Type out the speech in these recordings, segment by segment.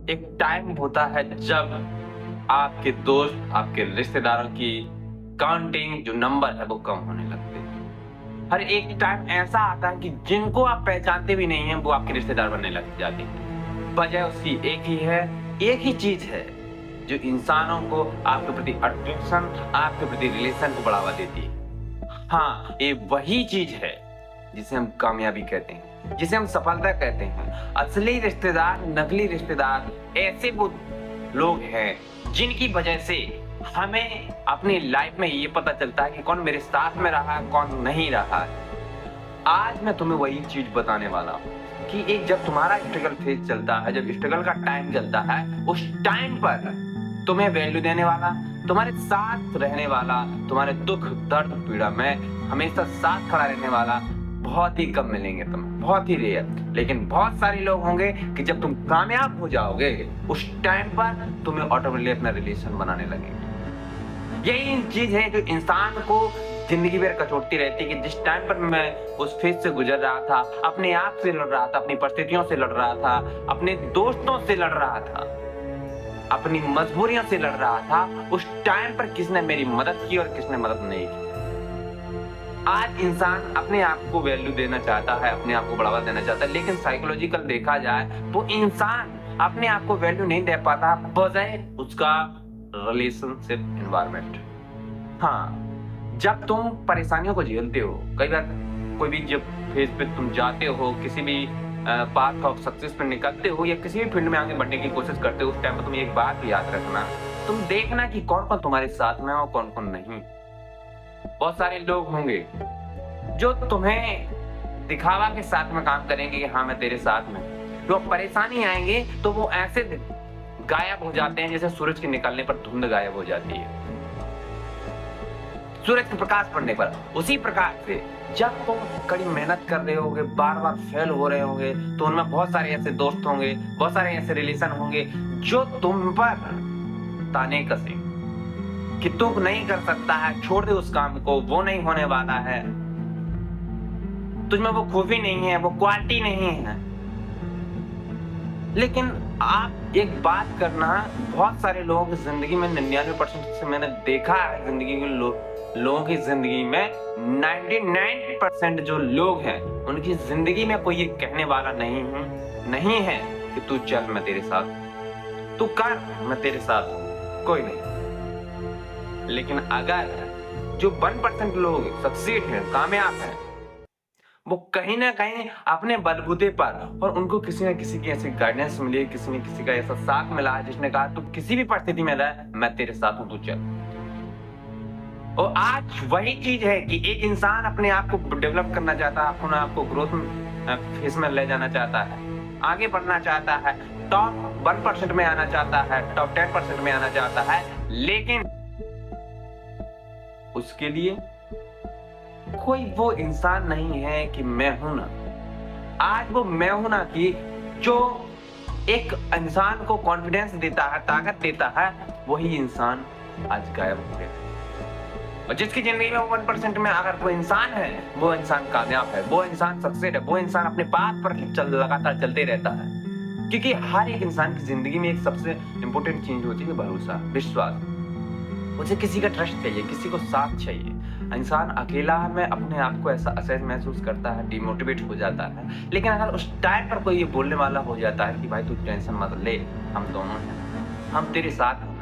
एक टाइम होता है जब आपके दोस्त, आपके रिश्तेदारों की काउंटिंग जो नंबर है वो कम होने लगते हैं। हर एक टाइम ऐसा आता है कि जिनको आप पहचानते भी नहीं हैं वो आपके रिश्तेदार बनने लग जाते हैं। वजह उसकी एक ही है, एक ही चीज है जो इंसानों को आपके प्रति अट्रैक्शन, आपके प्रति रिलेशन को बढ़ावा देती है। हाँ, ये वही चीज है जिसे हम कामयाबी कहते हैं, जिसे हम सफलता कहते हैं। असली रिश्तेदार, नकली रिश्तेदार ऐसे वो लोग हैं जिनकी वजह से हमें अपनी लाइफ में ये पता चलता है कि कौन मेरे साथ में रहा है, कौन नहीं रहा है। आज मैं तुम्हें वही चीज बताने वाला हूँ कि एक जब तुम्हारा स्ट्रगल फेज चलता है, जब स्ट्रगल का टाइम चलता है, उस टाइम पर तुम्हें वैल्यू देने वाला, तुम्हारे साथ रहने वाला, तुम्हारे दुख दर्द पीड़ा में हमेशा साथ खड़ा रहने वाला बहुत ही कम मिलेंगे तुम्हें, बहुत ही रेयर। लेकिन बहुत सारे लोग होंगे कि जब तुम कामयाब हो जाओगे उस टाइम पर तुम्हें ऑटोमेटिकली अपना रिलेशन बनाने लगेंगे। यही चीज है जो इंसान को जिंदगी भर कचोटती रहती है कि जिस टाइम पर मैं उस फेज से गुजर रहा था, अपने आप से लड़ रहा था, अपनी परिस्थितियों से लड़ रहा था, अपने दोस्तों से लड़ रहा था, अपनी मजबूरियों से लड़ रहा था, उस टाइम पर किसने मेरी मदद की और किसने मदद नहीं की। आज इंसान अपने आप को वैल्यू देना चाहता है, अपने आप को बढ़ावा देना चाहता है, लेकिन साइकोलॉजिकल देखा जाए तो इंसान अपने आप को वैल्यू नहीं दे पाता बजाय उसका रिलेशनशिप एनवायरनमेंट। हाँ, जब तुम परेशानियों को झेलते हो, कई बार कोई भी जब फेज पे तुम जाते हो, किसी भी पाथ ऑफ सक्सेस पे निकलते हो या किसी भी फील्ड में आगे बढ़ने की कोशिश करते हो, उस टाइम पे तुम एक बात याद रखना, तुम देखना कि कौन कौन तुम्हारे साथ में है और कौन कौन नहीं। बहुत सारे लोग होंगे जो तुम्हें दिखावा के साथ में काम करेंगे कि हाँ मैं तेरे साथ में, जो परेशानी आएंगे तो वो ऐसे गायब हो जाते हैं जैसे सूरज के निकलने पर धुंध गायब हो जाती है, सूरज के प्रकाश पड़ने पर। उसी प्रकार से जब तुम कड़ी मेहनत कर रहे होगे, बार बार फेल हो रहे होंगे, तो उनमें बहुत सारे ऐसे दोस्त होंगे, बहुत सारे ऐसे रिलेशन होंगे जो तुम पर ताने कसे कि तू नहीं कर सकता है, छोड़ दे उस काम को, वो नहीं होने वाला है, तुझमें वो खूबी नहीं है, वो क्वालिटी नहीं है। लेकिन आप एक बात करना, बहुत सारे लोगों की जिंदगी में 99% से मैंने देखा है, जिंदगी के लोगों की जिंदगी में 99% जो लोग हैं उनकी जिंदगी में कोई ये कहने वाला नहीं है कि तू चल मैं तेरे साथ, तू कर मैं तेरे साथ हूं, कोई नहीं। लेकिन अगर जो 1% लोग सक्सीड हैं, कामयाब हैं, वो कहीं ना कहीं अपने बलबूते पर, और उनको किसी न किसी की ऐसी गाइडेंस मिली, किसी न किसी का ऐसा साथ मिला है जिसने कहा तू किसी भी परिस्थिति में रह, मैं तेरे साथ हूं, तू चल। और आज वही चीज है कि एक इंसान अपने आप को डेवलप करना चाहता है, अपने आप को ग्रोथ फेज में ले जाना चाहता है, आगे बढ़ना चाहता है, टॉप 1% में आना चाहता है, टॉप 10% में आना चाहता है, लेकिन उसके लिए कोई वो इंसान नहीं है कि मैं हूं ना। आज वो मैं हूं ना कि जो एक इंसान को कॉन्फिडेंस देता है, ताकत देता है, वही इंसान आज गायब हो गया। और जिसकी जिंदगी में 1% में अगर कोई इंसान है, वो इंसान कामयाब है, वो इंसान सक्सेस है, वो इंसान अपने पाथ पर लगातार चलते रहता है। क्योंकि हर एक इंसान की जिंदगी में एक सबसे इंपॉर्टेंट चीज होती है भरोसा, विश्वास। उसे किसी का ट्रस्ट चाहिए, किसी को साथ चाहिए। इंसान अकेला में अपने आप को ऐसा असहज महसूस करता है, डिमोटिवेट हो जाता है। लेकिन अगर उस टाइम पर कोई ये बोलने वाला हो जाता है कि भाई तू टेंशन मत ले, हम दोनों हैं, हम तेरे साथ हैं,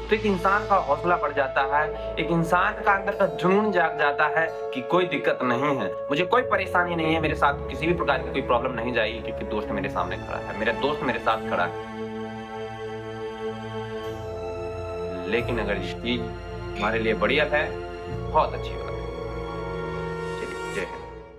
तो एक इंसान का हौसला बढ़ जाता है, एक इंसान का अंदर का जुनून जाग जाता है कि कोई दिक्कत नहीं है, मुझे कोई परेशानी नहीं है, मेरे साथ किसी भी प्रकार की कोई प्रॉब्लम नहीं जाएगी, क्योंकि दोस्त मेरे सामने खड़ा है, मेरा दोस्त मेरे साथ खड़ा है। लेकिन अगर ये चीज हमारे लिए बढ़िया है, बहुत अच्छी बात है।